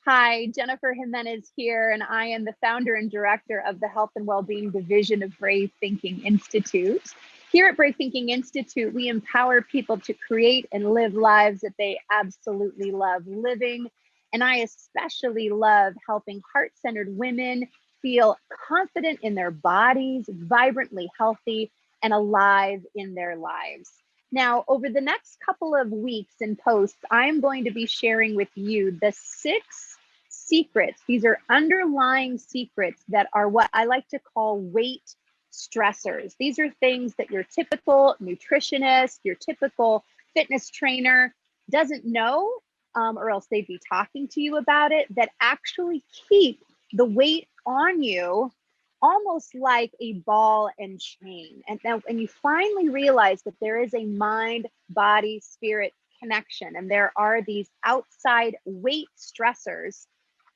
Hi, Jennifer Jimenez here, and I am the founder and director of the Health and Wellbeing Division of Brave Thinking Institute. Here at Brave Thinking Institute, we empower people to create and live lives that they absolutely love living. And I especially love helping heart-centered women feel confident in their bodies, vibrantly healthy, and alive in their lives. Now, over the next couple of weeks and posts, I'm going to be sharing with you the 6 secrets. These are underlying secrets that are what I like to call weight stressors. These are things that your typical nutritionist, your typical fitness trainer doesn't know, or else they'd be talking to you about it, that actually keep the weight on you almost like a ball and chain. And then when you finally realize that there is a mind, body, spirit connection, and there are these outside weight stressors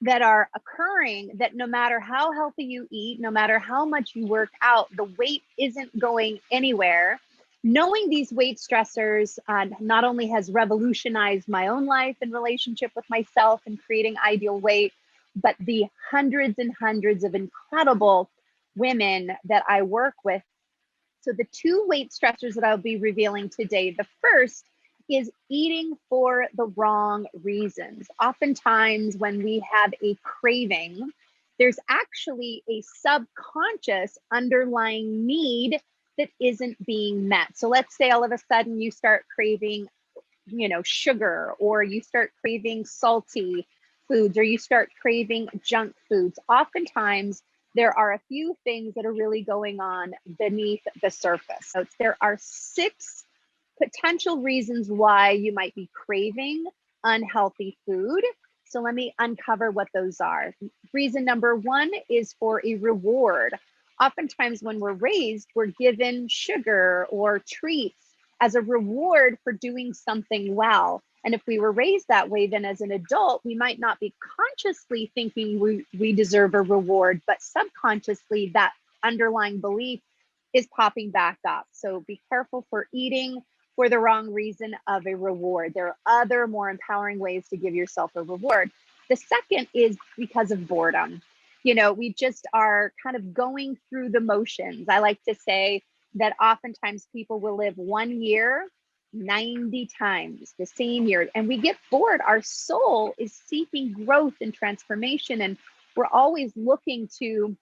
that are occurring, that no matter how healthy you eat, no matter how much you work out, the weight isn't going anywhere. Knowing these weight stressors not only has revolutionized my own life and relationship with myself and creating ideal weight, but the hundreds and hundreds of incredible women that I work with. So the 2 weight stressors that I'll be revealing today, the first is eating for the wrong reasons. Oftentimes when we have a craving, there's actually a subconscious underlying need that isn't being met. So let's say all of a sudden you start craving, sugar, or you start craving salty foods, or you start craving junk foods. Oftentimes there are a few things that are really going on beneath the surface. So there are 6 potential reasons why you might be craving unhealthy food. So let me uncover what those are. Reason number 1 is for a reward. Oftentimes when we're raised, we're given sugar or treats as a reward for doing something well. And if we were raised that way, then as an adult, we might not be consciously thinking we deserve a reward, but subconsciously that underlying belief is popping back up. So be careful for eating for the wrong reason of a reward. There are other more empowering ways to give yourself a reward. The second is because of boredom. We just are kind of going through the motions. I like to say that oftentimes people will live 1 year 90 times the same year, and we get bored. Our soul is seeking growth and transformation, and we're always looking to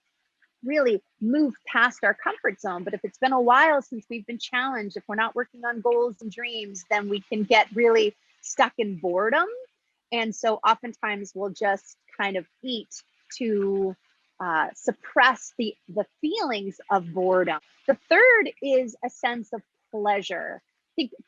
really move past our comfort zone. But if it's been a while since we've been challenged, if we're not working on goals and dreams, then we can get really stuck in boredom. And so oftentimes we'll just kind of eat to suppress the feelings of boredom. The third is a sense of pleasure.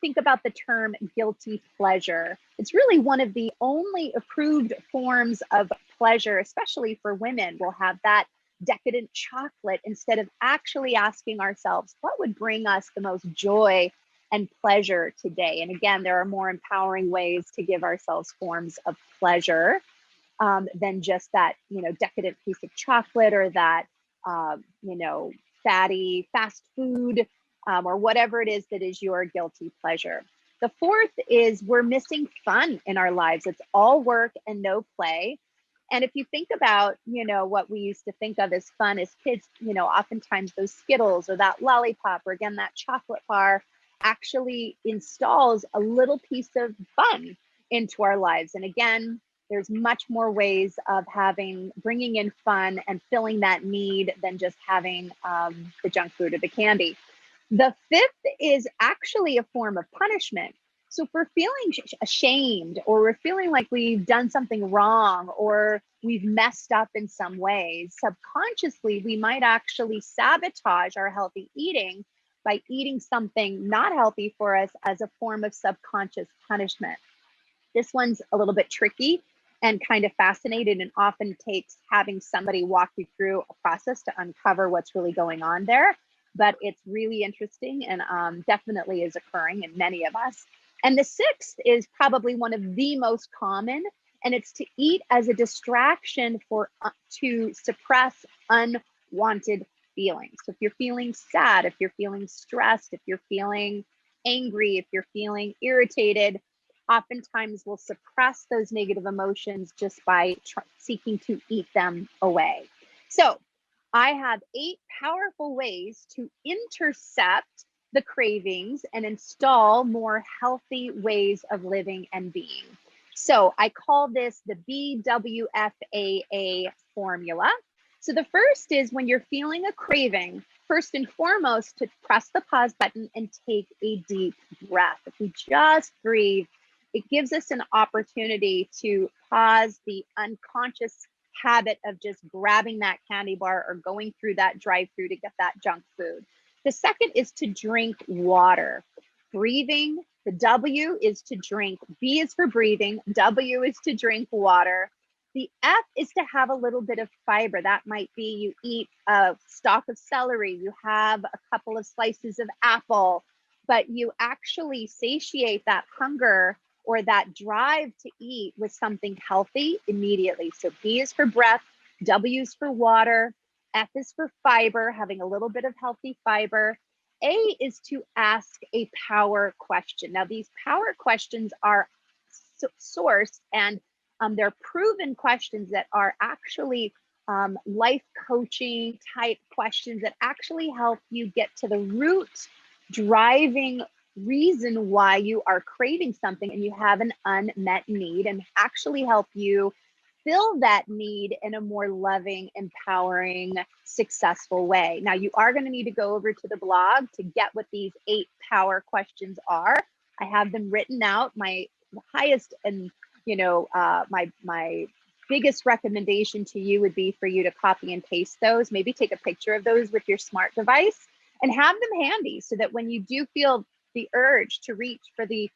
Think about the term guilty pleasure. It's really one of the only approved forms of pleasure, especially for women. We'll have that decadent chocolate instead of actually asking ourselves, what would bring us the most joy and pleasure today? And again, there are more empowering ways to give ourselves forms of pleasure than just that, decadent piece of chocolate, or that, fatty fast food, or whatever it is that is your guilty pleasure. The fourth is we're missing fun in our lives. It's all work and no play. And if you think about, what we used to think of as fun as kids, oftentimes those Skittles or that lollipop, or again, that chocolate bar actually installs a little piece of fun into our lives. And again, there's much more ways of bringing in fun and filling that need than just having the junk food or the candy. The fifth is actually a form of punishment. So if we're feeling ashamed, or we're feeling like we've done something wrong, or we've messed up in some ways, subconsciously, we might actually sabotage our healthy eating by eating something not healthy for us as a form of subconscious punishment. This one's a little bit tricky and kind of fascinating, and often takes having somebody walk you through a process to uncover what's really going on there. But it's really interesting, and definitely is occurring in many of us. And the sixth is probably one of the most common, and it's to eat as a distraction to suppress unwanted feelings. So if you're feeling sad, if you're feeling stressed, if you're feeling angry, if you're feeling irritated, oftentimes will suppress those negative emotions just by seeking to eat them away. So I have 8 powerful ways to intercept the cravings and install more healthy ways of living and being. So I call this the BWFAA formula. So the first is when you're feeling a craving, first and foremost, to press the pause button and take a deep breath. If we just breathe, it gives us an opportunity to pause the unconscious habit of just grabbing that candy bar or going through that drive-through to get that junk food. The second is to drink water. Breathing, the W is to drink. B is for breathing. W is to drink water. The F is to have a little bit of fiber. That might be you eat a stalk of celery, you have a couple of slices of apple, but you actually satiate that hunger or that drive to eat with something healthy immediately. So B is for breath, W is for water, F is for fiber, having a little bit of healthy fiber. A is to ask a power question. Now, these power questions are sourced and they're proven questions that are actually life coaching type questions that actually help you get to the root driving reason why you are craving something and you have an unmet need, and actually help you fill that need in a more loving, empowering, successful way. Now, you are going to need to go over to the blog to get what these 8 power questions are. I have them written out. My highest and my biggest recommendation to you would be for you to copy and paste those. Maybe take a picture of those with your smart device and have them handy so that when you do feel the urge to reach for the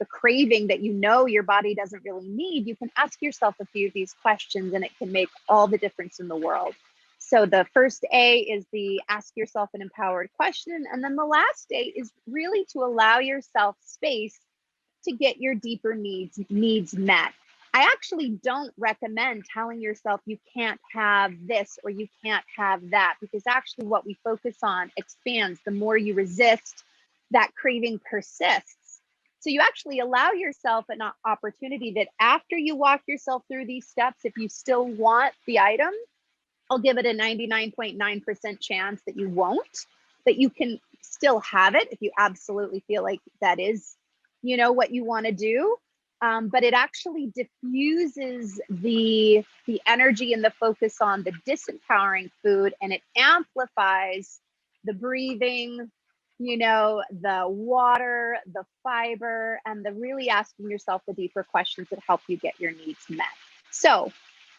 craving that your body doesn't really need, you can ask yourself a few of these questions and it can make all the difference in the world. So the first A is the ask yourself an empowered question. And then the last A is really to allow yourself space to get your deeper needs met. I actually don't recommend telling yourself you can't have this or you can't have that, because actually what we focus on expands. The more you resist, that craving persists. So you actually allow yourself an opportunity that after you walk yourself through these steps, if you still want the item, I'll give it a 99.9% chance that you won't, that you can still have it if you absolutely feel like that is what you want to do. But it actually diffuses the energy and the focus on the disempowering food, and it amplifies the breathing, the water, the fiber, and the really asking yourself the deeper questions that help you get your needs met. So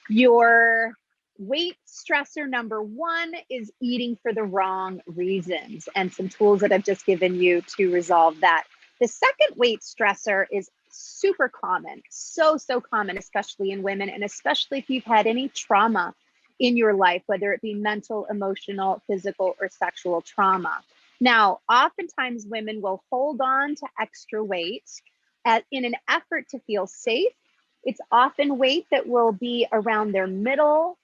your weight stressor number 1 is eating for the wrong reasons, and some tools that I've just given you to resolve that. The second weight stressor is super common, so common, especially in women, and especially if you've had any trauma in your life, whether it be mental, emotional, physical, or sexual trauma. Now, oftentimes women will hold on to extra weight in an effort to feel safe. It's often weight that will be around their middle,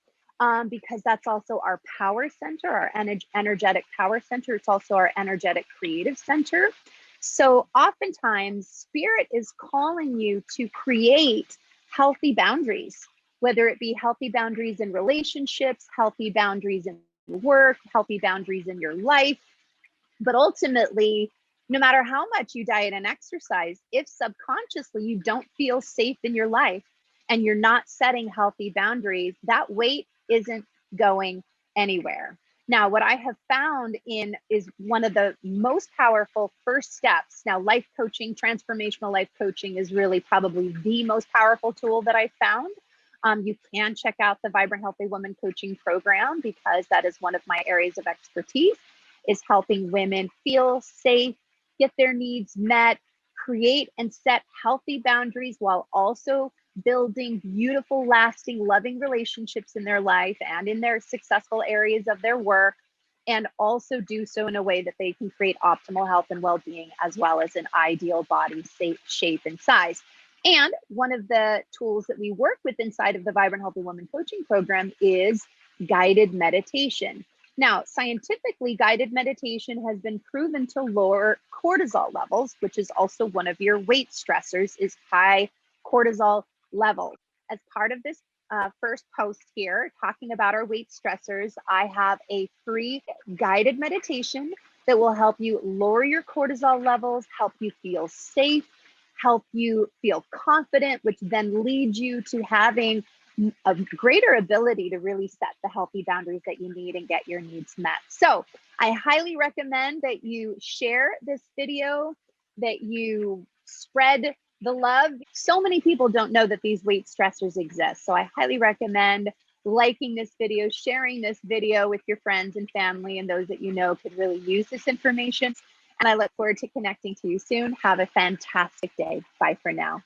because that's also our power center, our energetic power center. It's also our energetic creative center. So oftentimes spirit is calling you to create healthy boundaries, whether it be healthy boundaries in relationships, healthy boundaries in work, healthy boundaries in your life. But ultimately, no matter how much you diet and exercise, if subconsciously you don't feel safe in your life and you're not setting healthy boundaries, that weight isn't going anywhere. Now, what I have found is one of the most powerful first steps. Now, life coaching, transformational life coaching is really probably the most powerful tool that I found. You can check out the Vibrant Healthy Woman coaching program, because that is one of my areas of expertise, is helping women feel safe, get their needs met, create and set healthy boundaries while also building beautiful, lasting, loving relationships in their life and in their successful areas of their work, and also do so in a way that they can create optimal health and well-being, as well as an ideal body shape and size. And one of the tools that we work with inside of the Vibrant Healthy Woman coaching program is guided meditation. Now, scientifically, guided meditation has been proven to lower cortisol levels, which is also one of your weight stressors, is high cortisol levels. As part of this first post here, talking about our weight stressors, I have a free guided meditation that will help you lower your cortisol levels, help you feel safe, help you feel confident, which then leads you to having a greater ability to really set the healthy boundaries that you need and get your needs met. So I highly recommend that you share this video, that you spread the love. So many people don't know that these weight stressors exist. So I highly recommend liking this video, sharing this video with your friends and family and those that you know could really use this information. And I look forward to connecting to you soon. Have a fantastic day. Bye for now.